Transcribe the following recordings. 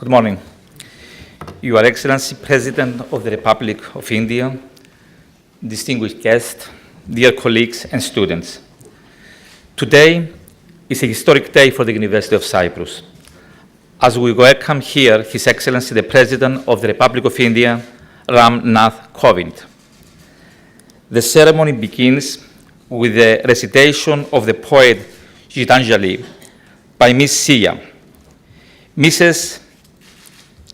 Good morning. Your Excellency, President of the Republic of India, distinguished guests, dear colleagues and students. Today is a historic day for the University of Cyprus, as we welcome here His Excellency, the President of the Republic of India, Nath Kovind. The ceremony begins with the recitation of the poet Gitanjali by Miss Sia. Mrs.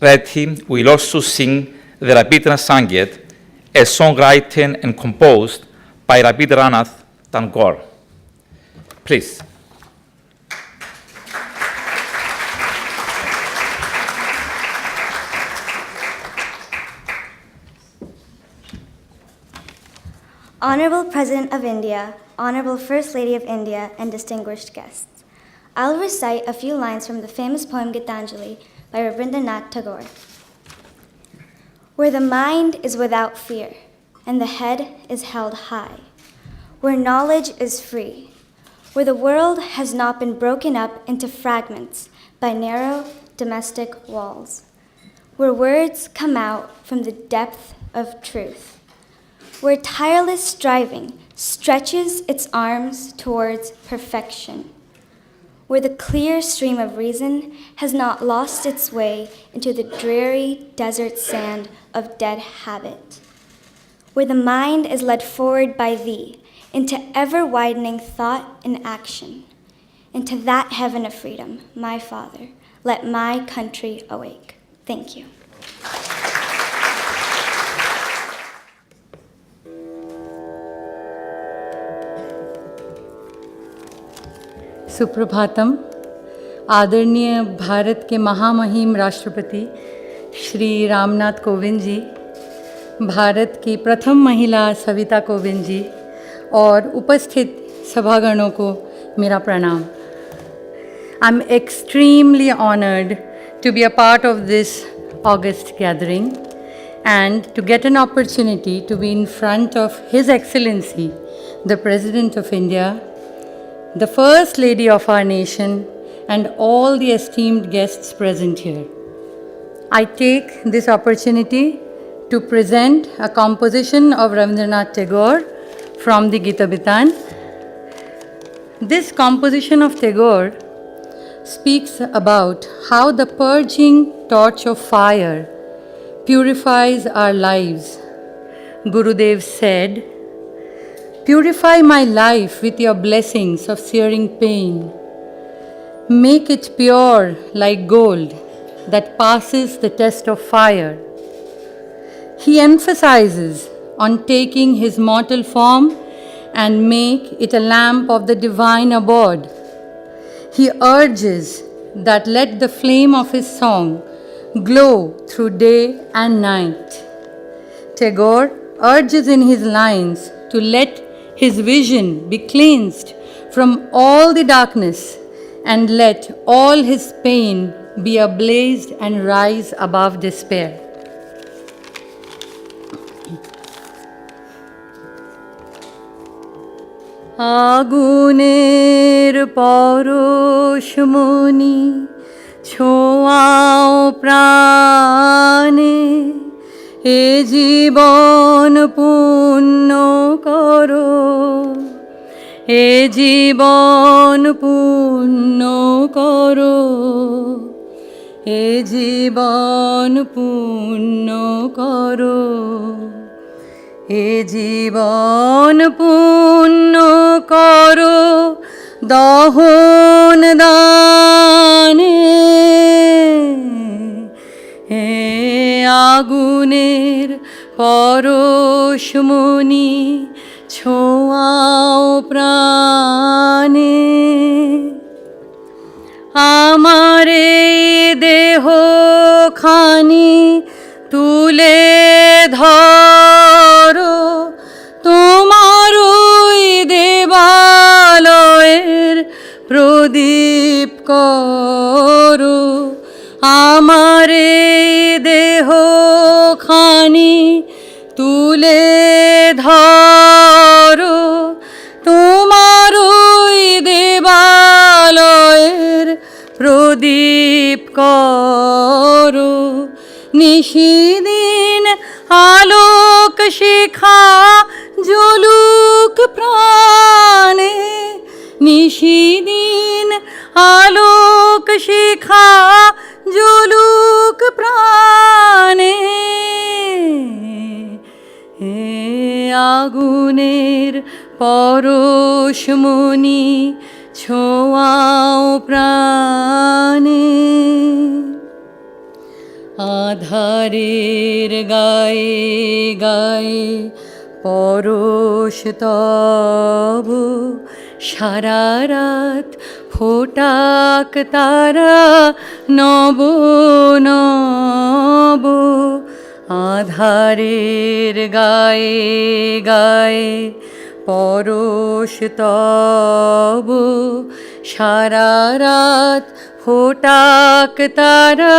Tríti will also sing the Rabindranath Tagore, a song written and composed by Rabindranath Tagore. Please. Honorable President of India, Honorable First Lady of India, and distinguished guests. I'll recite a few lines from the famous poem Gitanjali by Rabindranath Tagore. Where the mind is without fear, and the head is held high, where knowledge is free, where the world has not been broken up into fragments by narrow domestic walls, where words come out from the depth of truth, where tireless striving stretches its arms towards perfection, where the clear stream of reason has not lost its way into the dreary desert sand of dead habit, where the mind is led forward by thee into ever-widening thought and action, into that heaven of freedom, my Father, let my country awake. Thank you. Suprabhatam. आदरणीय भारत के महामहिम राष्ट्रपति श्री रामनाथ कोविंद जी, भारत की प्रथम महिला सविता कोविंद जी और उपस्थित सभागणों को मेरा प्रणाम। I'm extremely honored to be a part of this august gathering and to get an opportunity to be in front of His Excellency, the President of India, the First Lady of our nation, and all the esteemed guests present here. I take this opportunity to present a composition of Rabindranath Tagore from the Gita Bitan. This composition of Tagore speaks about how the purging torch of fire purifies our lives. Gurudev said, "Purify my life with your blessings of searing pain. Make it pure like gold that passes the test of fire." He emphasizes on taking his mortal form and make it a lamp of the divine abode. He urges that let the flame of his song glow through day and night. Tagore urges in his lines to let his vision be cleansed from all the darkness and let all his pain be ablazed and rise above despair. আগুনের পরশমণি ছোঁয়াও প্রাণে, এ জীবন পূর্ণ করো, এ জীবন পূর্ণ করো, এ জীবন পূর্ণ করো, এ জীবন পূর্ণ করো দহন দানে, হে আগুনের পরশমণি ছোঁয়াও প্রাণে, আমার এই দেহ খানি তুলে ধরো, তোমার ওই দেবালয়ের প্রদীপ করো, আমার এই দেহ খানি তুলে ধরো, তোমার ওই দেবালয়ের প্রদীপ করো। নিশিদিন আলোক শিখা জ্বলুক প্রাণে, নিশিদিন আলোক শিখা জ্বলুক প্রাণে। আগুনের পরশমণি ছোঁয়াও প্রাণে, আধারের গায়ে গায়ে পরশ তব, সারা রাত ফোটাক তারা নব নব। আধারের গায়ে গায়ে পরশ তব, সারা রাত ফোটাক তারা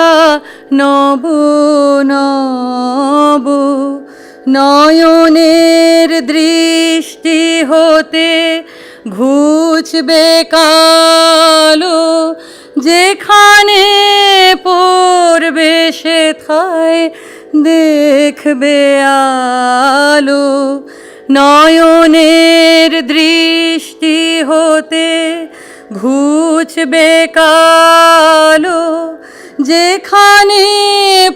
নব নব। নয়নের দৃষ্টি হতে ঘুচবে কালো, যেখানে পড়বে সেথায় দেখবে আলো। নয়নের দৃষ্টি হতে ঘুচবে কালো, যেখানে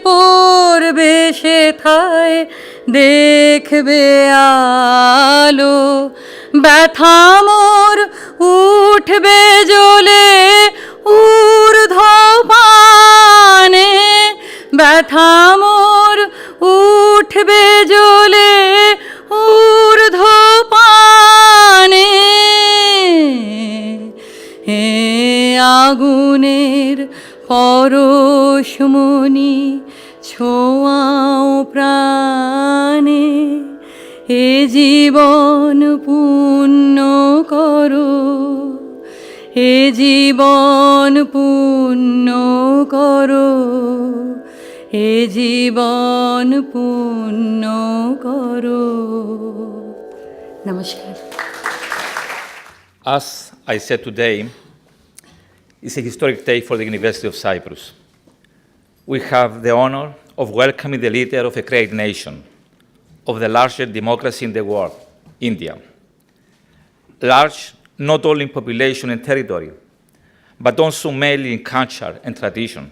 পড়বে সেথায় দেখবে আলো। ব্যথা মোর উঠবে জ্বলে ঊর্ধ্বপানে, ব্যথা মোর উঠবে জ্বলে ঊর্ধ্বপানে। হে আগুনের পরশমণি ছোঁয়াও প্রাণে, এ জীবন পূর্ণ করো, এ জীবন পূর্ণ করো, এ জীবন পূর্ণ করো। নমস্কার। As I said today, it's a historic day for the University of Cyprus. We have the honor of welcoming the leader of a great nation, of the largest democracy in the world, India. Large not only in population and territory, but also mainly in culture and tradition.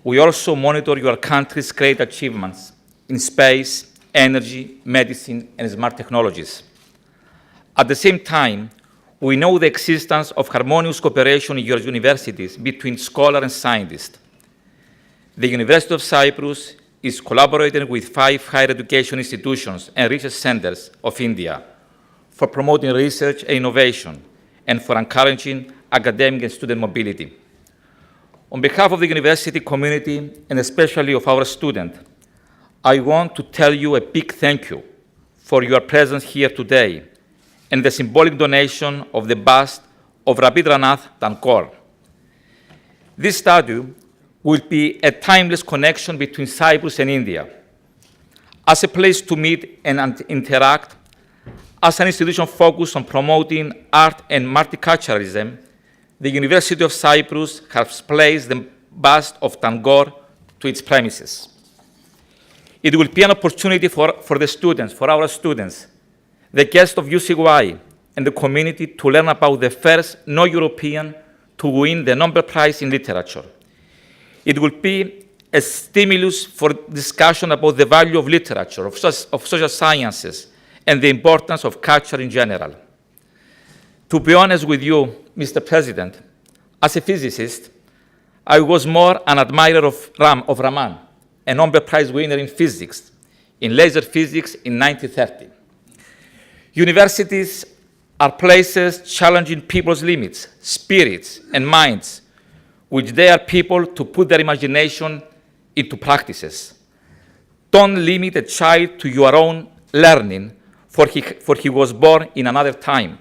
We also monitor your country's great achievements in space, energy, medicine, and smart technologies. At the same time, we know the existence of harmonious cooperation in your universities between scholars and scientists. The University of Cyprus is collaborating with 5 higher education institutions and research centers of India for promoting research and innovation and for encouraging academic and student mobility. On behalf of the university community and especially of our students, I want to tell you a big thank you for your presence here today and the symbolic donation of the bust of Rabindranath Tagore. This statue will be a timeless connection between Cyprus and India. As a place to meet and interact, as an institution focused on promoting art and multiculturalism, the University of Cyprus has placed the bust of Tagore to its premises. It will be an opportunity for the students, for our students, the guests of UCY, and the community to learn about the first non-European to win the Nobel Prize in Literature. It will be a stimulus for discussion about the value of literature, of social sciences, and the importance of culture in general. To be honest with you, Mr. President, as a physicist, I was more an admirer of Raman, a Nobel Prize winner in physics, in laser physics in 1930. Universities are places challenging people's limits, spirits, and minds, which dare people to put their imagination into practices. Don't limit a child to your own learning, for he was born in another time.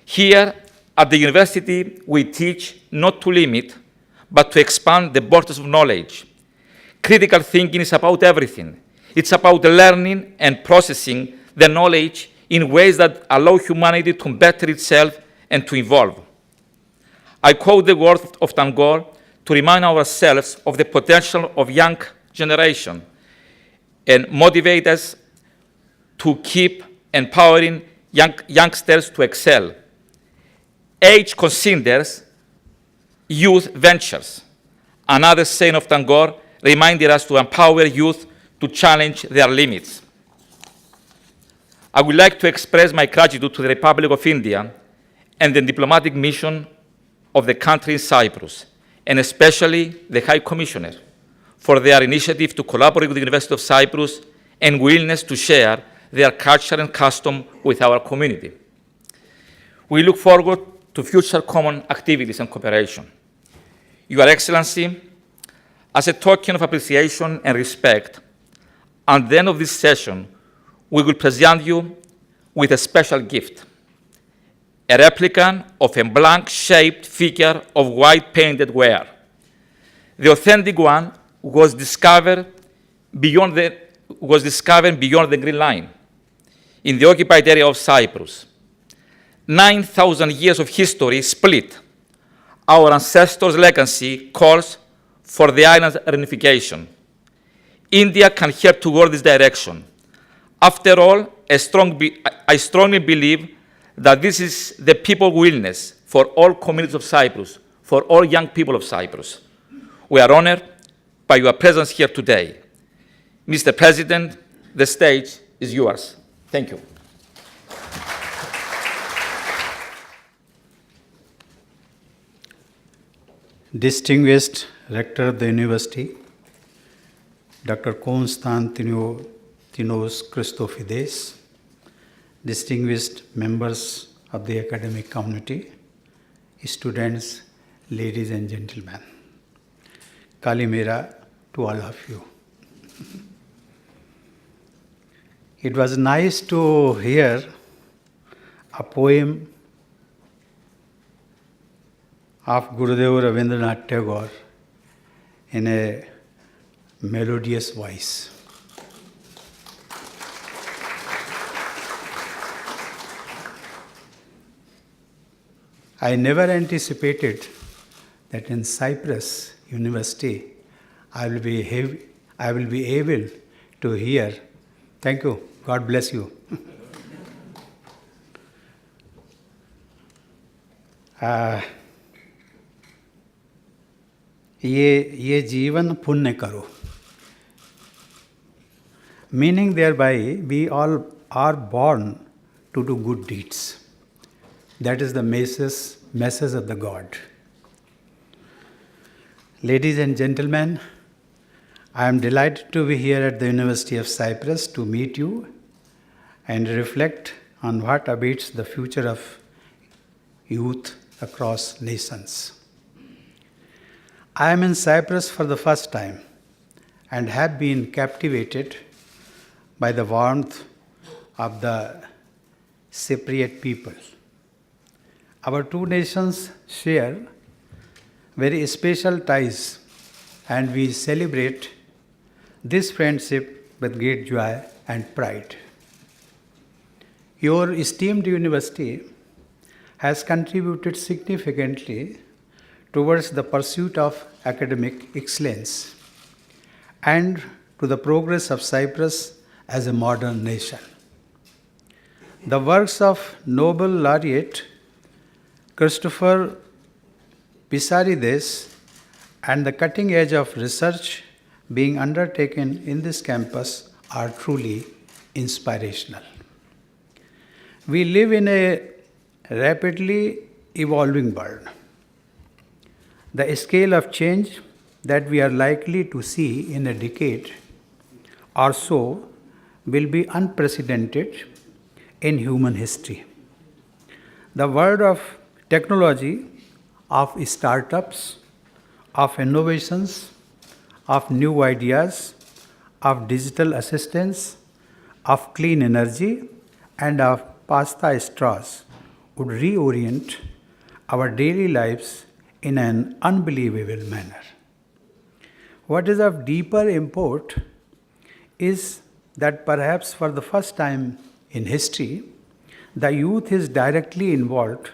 Here at the university, we teach not to limit, but to expand the borders of knowledge. Critical thinking is about everything. It's about learning and processing the knowledge in ways that allow humanity to better itself and to evolve. I quote the words of Tagore to remind ourselves of the potential of young generation and motivate us to keep empowering youngsters to excel. Age considers, youth ventures. Another saying of Tagore reminded us to empower youth to challenge their limits. I would like to express my gratitude to the Republic of India and the diplomatic mission of the country in Cyprus, and especially the High Commissioner, for their initiative to collaborate with the University of Cyprus and willingness to share their culture and custom with our community. We look forward to future common activities and cooperation. Your Excellency, as a token of appreciation and respect, at the end of this session, we will present you with a special gift, a replica of a blank-shaped figure of white painted ware. The authentic one was discovered beyond the Green Line, in the occupied area of Cyprus. 9,000 years of history split. Our ancestors' legacy calls for the island's reunification. India can help toward this direction. After all, I strongly believe that this is the people's willingness for all communities of Cyprus, for all young people of Cyprus. We are honored by your presence here today. Mr. President, the stage is yours. Thank you. Distinguished Rector of the University, Dr. Constantinos Christofides, distinguished members of the academic community, students, ladies and gentlemen, Kalimera to all of you. It was nice to hear a poem of Gurudev Rabindranath Tagore in a melodious voice. I never anticipated that in Cyprus University I will be able to hear. Thank you. God bless you. ये जीवन पुण्य करो. Meaning thereby, we all are born to do good deeds. That is the message of the God. Ladies and gentlemen, I am delighted to be here at the University of Cyprus to meet you and reflect on what awaits the future of youth across nations. I am in Cyprus for the first time and have been captivated by the warmth of the Cypriot people. Our two nations share very special ties, and we celebrate this friendship with great joy and pride. Your esteemed university has contributed significantly towards the pursuit of academic excellence and to the progress of Cyprus as a modern nation. The works of Nobel laureate Christopher Pissarides and the cutting edge of research being undertaken in this campus are truly inspirational. We live in a rapidly evolving world. The scale of change that we are likely to see in a decade or so will be unprecedented in human history. The world of technology, of startups, of innovations, of new ideas, of digital assistance, of clean energy, and of pasta straws would reorient our daily lives in an unbelievable manner. What is of deeper import is that perhaps for the first time in history, the youth is directly involved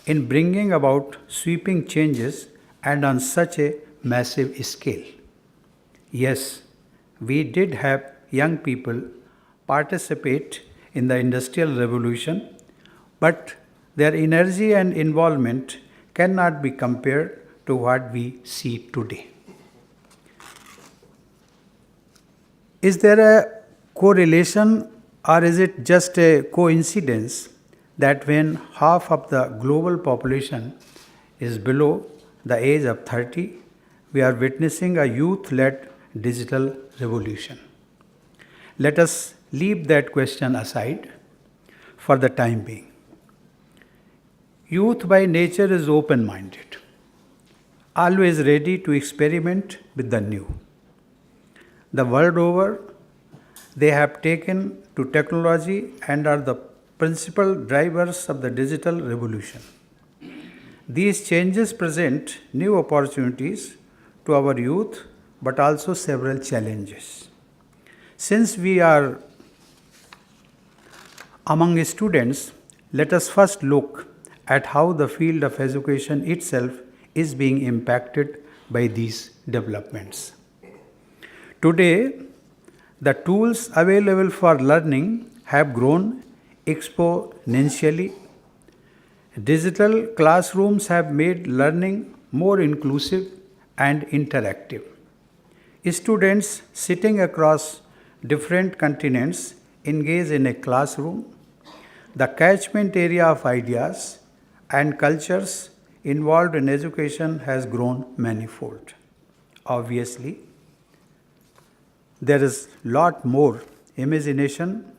in bringing about sweeping changes and on such a massive scale. Yes, we did have young people participate in the Industrial Revolution, but their energy and involvement cannot be compared to what we see today. Is there a correlation, or is it just a coincidence that when half of the global population is below the age of 30, we are witnessing a youth-led digital revolution? Let us leave that question aside for the time being. Youth by nature is open-minded, always ready to experiment with the new. The world over, they have taken to technology and are the principal drivers of the digital revolution. These changes present new opportunities to our youth, but also several challenges. Since we are among students, let us first look at how the field of education itself is being impacted by these developments. Today, the tools available for learning have grown exponentially. Digital classrooms have made learning more inclusive and interactive. Students sitting across different continents engage in a classroom. The catchment area of ideas and cultures involved in education has grown manifold. Obviously, there is a lot more imagination,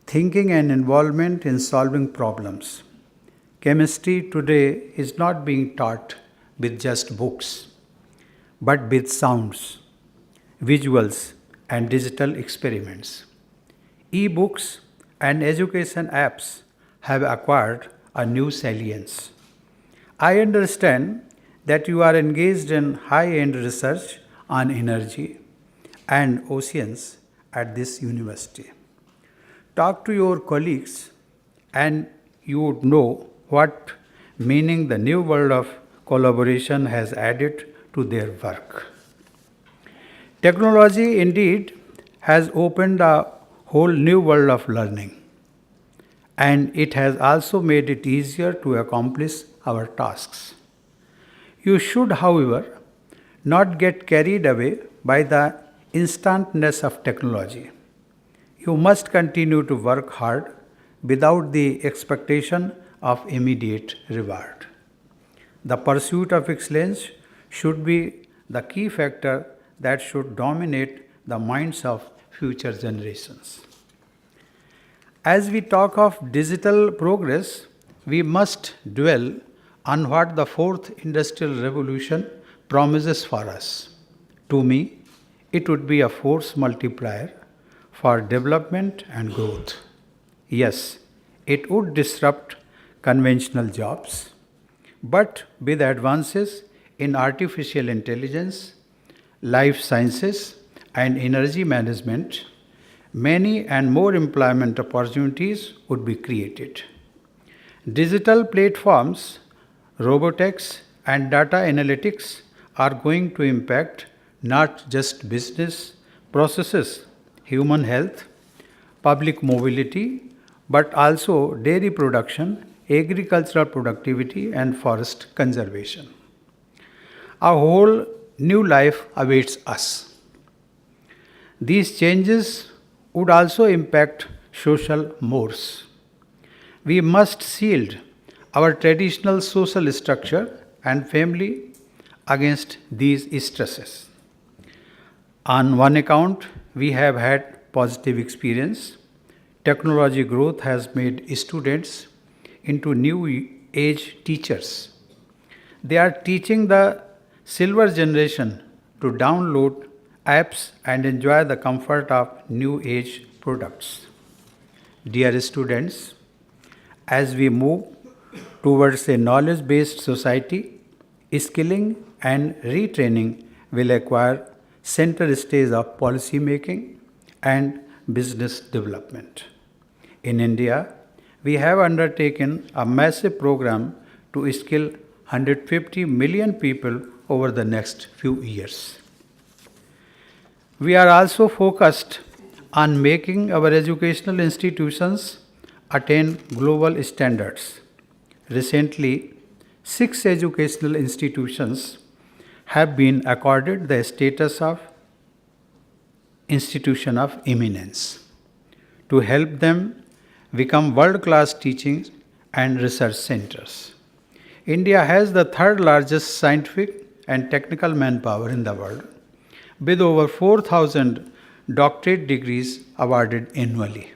thinking, and involvement in solving problems. Chemistry today is not being taught with just books, but with sounds, visuals, and digital experiments. E-books and education apps have acquired a new salience. I understand that you are engaged in high-end research on energy and oceans at this university. Talk to your colleagues and you would know what meaning the new world of collaboration has added to their work. Technology indeed has opened a whole new world of learning, and it has also made it easier to accomplish our tasks. You should, however, not get carried away by the instantness of technology. You must continue to work hard without the expectation of immediate reward. The pursuit of excellence should be the key factor that should dominate the minds of future generations. As we talk of digital progress, we must dwell on what the fourth industrial revolution promises for us. To me, it would be a force multiplier for development and growth. Yes, it would disrupt conventional jobs, but with advances in artificial intelligence, life sciences, and energy management, many and more employment opportunities would be created. Digital platforms, robotics, and data analytics are going to impact not just business processes, human health, public mobility, but also dairy production, agricultural productivity, and forest conservation. A whole new life awaits us. These changes would also impact social mores. We must shield our traditional social structure and family against these stresses. On one account, we have had positive experience. Technology growth has made students into new age teachers. They are teaching the silver generation to download apps and enjoy the comfort of new age products. Dear students, as we move towards a knowledge-based society, skilling and retraining will acquire center stage of policy making and business development. In India, we have undertaken a massive program to skill 150 million people over the next few years. We are also focused on making our educational institutions attain global standards. Recently, 6 educational institutions have been accorded the status of Institution of Eminence to help them become world-class teaching and research centers. India has the third largest scientific and technical manpower in the world, with over 4,000 doctorate degrees awarded annually.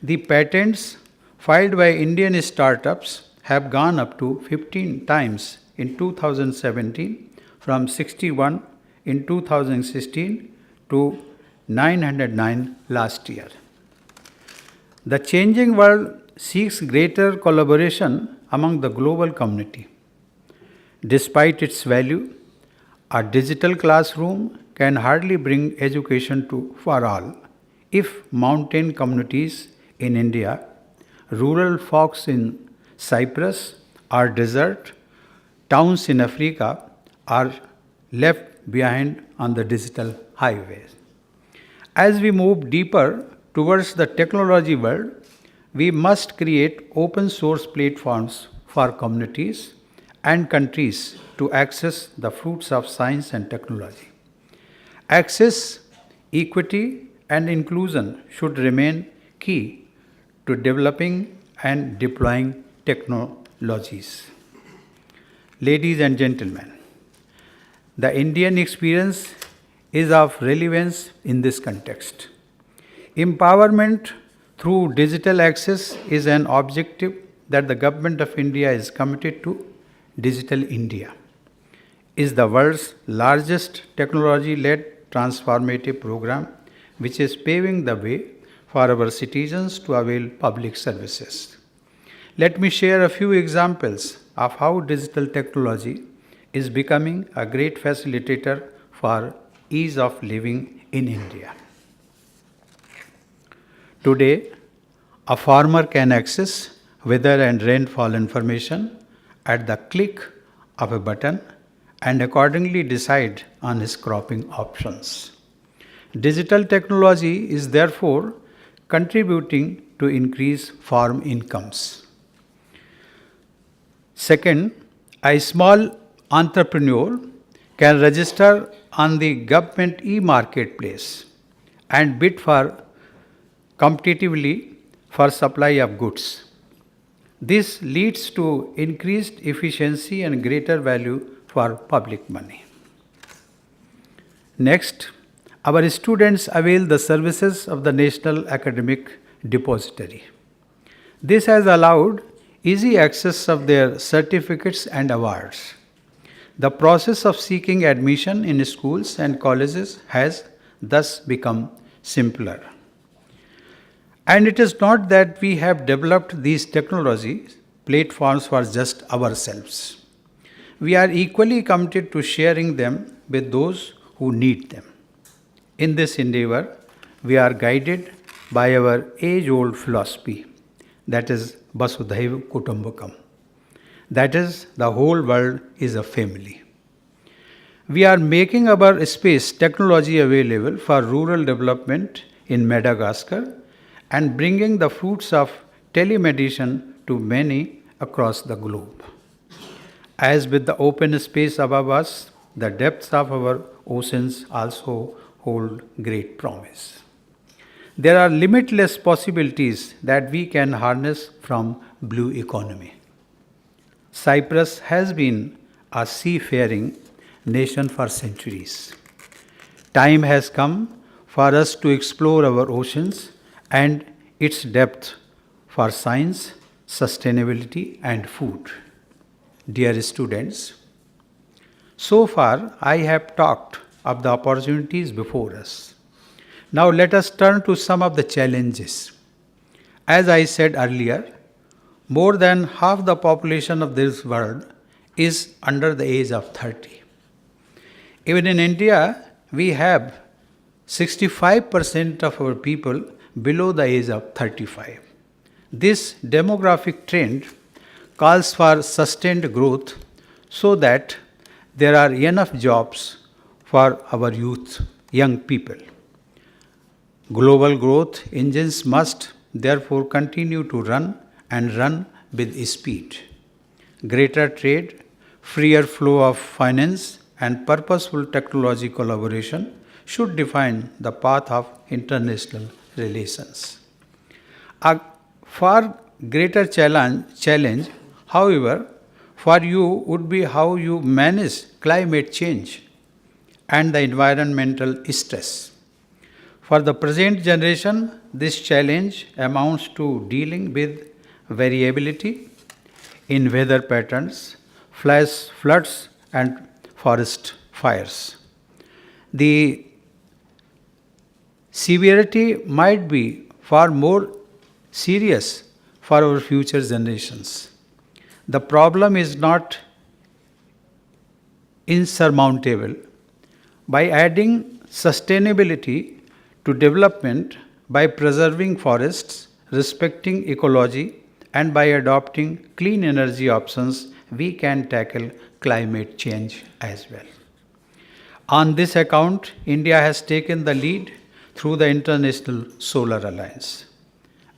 The patents filed by Indian startups have gone up to 15 times in 2017, from 61 in 2016 to 909 last year. The changing world seeks greater collaboration among the global community. Despite its value, a digital classroom can hardly bring education for all if mountain communities in India, rural folks in Cyprus or desert towns in Africa are left behind on the digital highways. As we move deeper towards the technology world, we must create open source platforms for communities and countries to access the fruits of science and technology. Access, equity, and inclusion should remain key to developing and deploying technologies. Ladies and gentlemen, the Indian experience is of relevance in this context. Empowerment through digital access is an objective that the Government of India is committed to. Digital India is the world's largest technology-led transformative program, which is paving the way for our citizens to avail public services. Let me share a few examples of how digital technology is becoming a great facilitator for ease of living in India. Today, a farmer can access weather and rainfall information at the click of a button and accordingly decide on his cropping options. Digital technology is therefore contributing to increase farm incomes. Second, a small entrepreneur can register on the government e-marketplace and bid for competitively for supply of goods. This leads to increased efficiency and greater value for public money. Next, our students avail the services of the National Academic Depository. This has allowed easy access of their certificates and awards. The process of seeking admission in schools and colleges has thus become simpler. And it is not that we have developed these technology platforms for just ourselves. We are equally committed to sharing them with those who need them. In this endeavor, we are guided by our age-old philosophy, that is Vasudhaiva Kutumbakam. That is, the whole world is a family. We are making our space technology available for rural development in Madagascar and bringing the fruits of telemedicine to many across the globe. As with the open space above us, the depths of our oceans also hold great promise. There are limitless possibilities that we can harness from blue economy. Cyprus has been a seafaring nation for centuries. Time has come for us to explore our oceans and its depth for science, sustainability, and food. Dear students, so far I have talked of the opportunities before us. Now let us turn to some of the challenges. As I said earlier, more than half the population of this world is under the age of 30. Even in India, we have 65% of our people below the age of 35. This demographic trend calls for sustained growth so that there are enough jobs for our youth, young people. Global growth engines must therefore continue to run and run with speed. Greater trade, freer flow of finance, and purposeful technology collaboration should define the path of international relations. A far greater challenge, however, for you would be how you manage climate change and the environmental stress. For the present generation, this challenge amounts to dealing with variability in weather patterns, flash floods, and forest fires. The severity might be far more serious for our future generations. The problem is not insurmountable. By adding sustainability to development, by preserving forests, respecting ecology, and by adopting clean energy options, we can tackle climate change as well. On this account, India has taken the lead through the International Solar Alliance.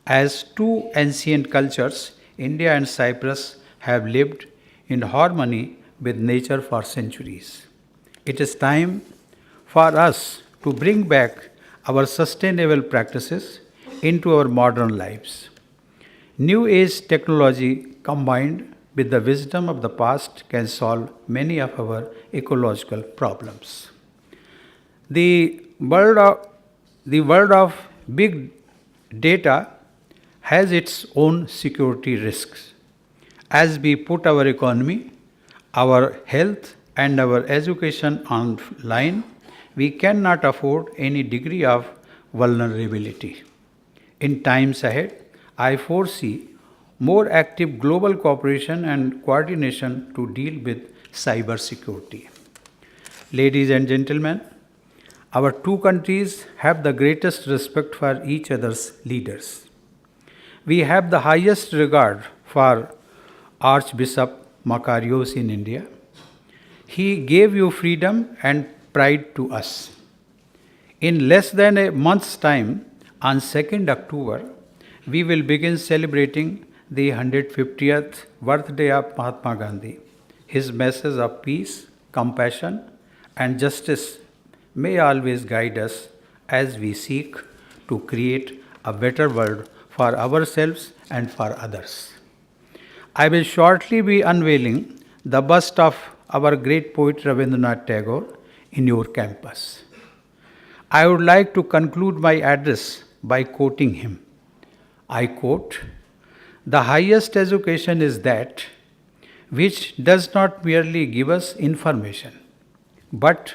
As two ancient cultures, India and Cyprus have lived in harmony with nature for centuries. It is time for us to bring back our sustainable practices into our modern lives. New age technology combined with the wisdom of the past can solve many of our ecological problems. The world of big data has its own security risks. As we put our economy, our health, and our education online, we cannot afford any degree of vulnerability. In times ahead, I foresee more active global cooperation and coordination to deal with cybersecurity. Ladies and gentlemen, our two countries have the greatest respect for each other's leaders. We have the highest regard for Archbishop Makarios in India. He gave you freedom and pride to us. In less than a month's time, on 2nd October, we will begin celebrating the 150th birthday of Mahatma Gandhi. His message of peace, compassion, and justice may always guide us as we seek to create a better world for ourselves and for others. I will shortly be unveiling the bust of our great poet Rabindranath Tagore in your campus. I would like to conclude my address by quoting him. I quote, "The highest education is that which does not merely give us information, but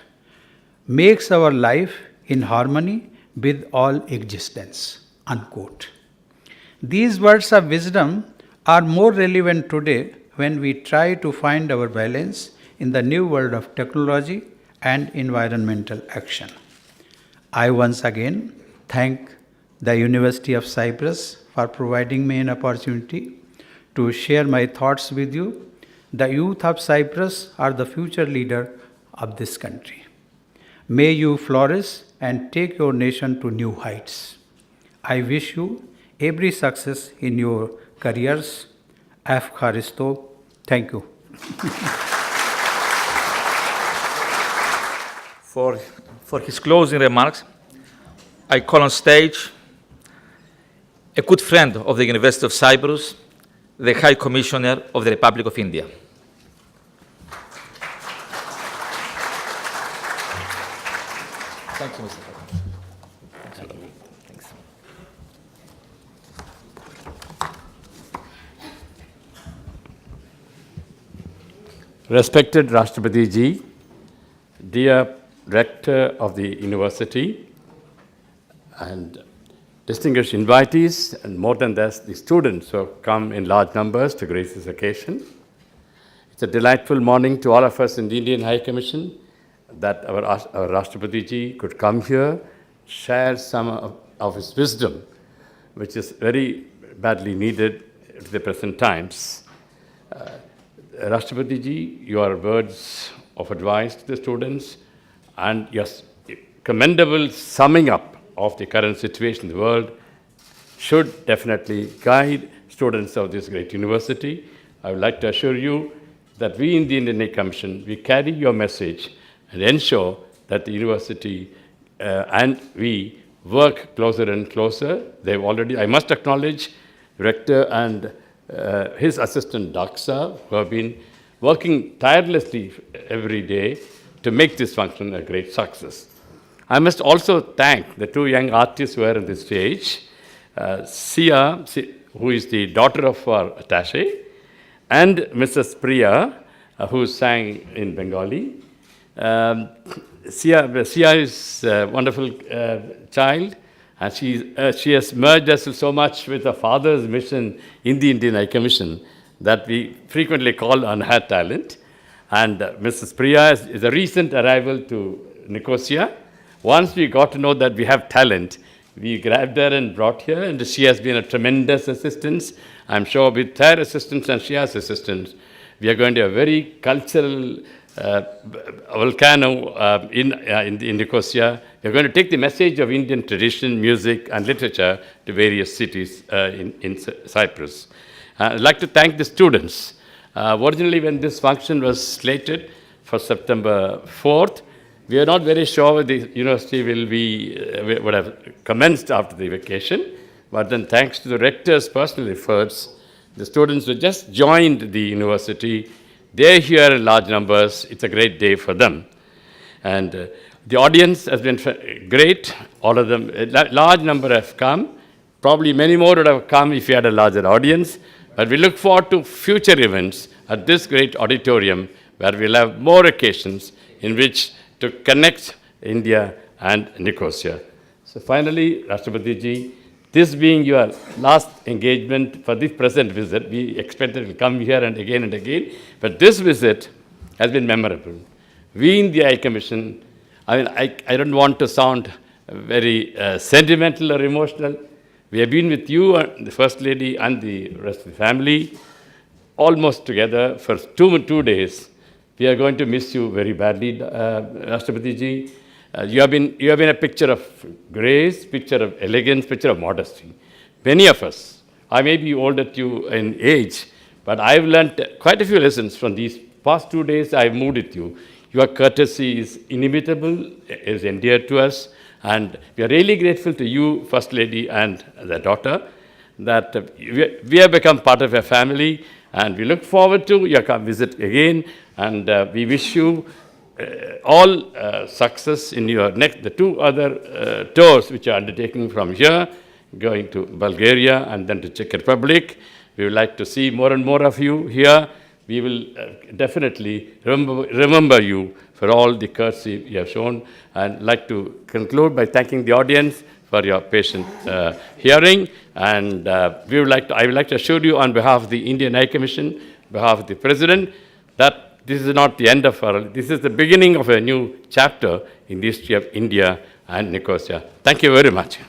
makes our life in harmony with all existence." Unquote. These words of wisdom are more relevant today when we try to find our balance in the new world of technology and environmental action. I once again thank the University of Cyprus for providing me an opportunity to share my thoughts with you. The youth of Cyprus are the future leader of this country. May you flourish and take your nation to new heights. I wish you every success in your careers. Efcharisto. Thank you. For his closing remarks, I call on stage a good friend of the University of Cyprus, the High Commissioner of the Republic of India. Thank you, Mr. President. Thanks. Respected Rashtrapati Ji, dear Rector of the University, and distinguished invitees, and more than that, the students who have come in large numbers to grace this occasion. It's a delightful morning to all of us in the Indian High Commission that our Rashtrapati Ji could come here, share some of his wisdom, which is very badly needed at the present times. Rashtrapati ji, your words of advice to the students and your commendable summing up of the current situation in the world should definitely guide students of this great university. I would like to assure you that we in the Indian High Commission, we carry your message and ensure that the university and we work closer and closer. They've already, I must acknowledge, Rector and his assistant Daksa, who have been working tirelessly every day to make this function a great success. I must also thank the two young artists who are on this stage, Sia, who is the daughter of our attaché, and Mrs. Priya, who sang in Bengali. Sia is a wonderful child, and she has merged herself so much with her father's mission in the Indian High Commission that we frequently call on her talent. And Mrs. Priya is a recent arrival to Nicosia. Once we got to know that we have talent, we grabbed her and brought her, and she has been a tremendous assistance. I'm sure with her assistance and Shia's assistance, we are going to have a very cultural volcano in Nicosia. We are going to take the message of Indian tradition, music, and literature to various cities in Cyprus. I'd like to thank the students. Originally, when this function was slated for September 4th, we are not very sure whether the university would have commenced after the vacation, but then thanks to the rector's personal efforts, the students who just joined the university, they're here in large numbers. It's a great day for them. And the audience has been great. All of them, a large number have come. Probably many more would have come if we had a larger audience. But we look forward to future events at this great auditorium where we'll have more occasions in which to connect India and Nicosia. So finally, Rashtrapati ji, this being your last engagement for this present visit, we expect that it will come here and again, but this visit has been memorable. We in the High Commission, I don't want to sound very sentimental or emotional. We have been with you, the First Lady and the rest of the family, almost together for two days. We are going to miss you very badly, Rashtrapati ji. You have been a picture of grace, picture of elegance, picture of modesty. Many of us, I may be older than you in age, but I've learned quite a few lessons from these past 2 days I've moved with you. Your courtesy is inimitable, is endeared to us, and we are really grateful to you, First Lady and the daughter, that we have become part of your family, and we look forward to your visit again, and we wish you all success in your the two other tours which are undertaking from here, going to Bulgaria and then to Czech Republic. We would like to see more and more of you here. We will definitely remember you for all the courtesy you have shown, and like to conclude by thanking the audience for your patient hearing. And I would like to assure you on behalf of the Indian High Commission, on behalf of the President, that this is not the end of this is the beginning of a new chapter in the history of India and Nicosia. Thank you very much.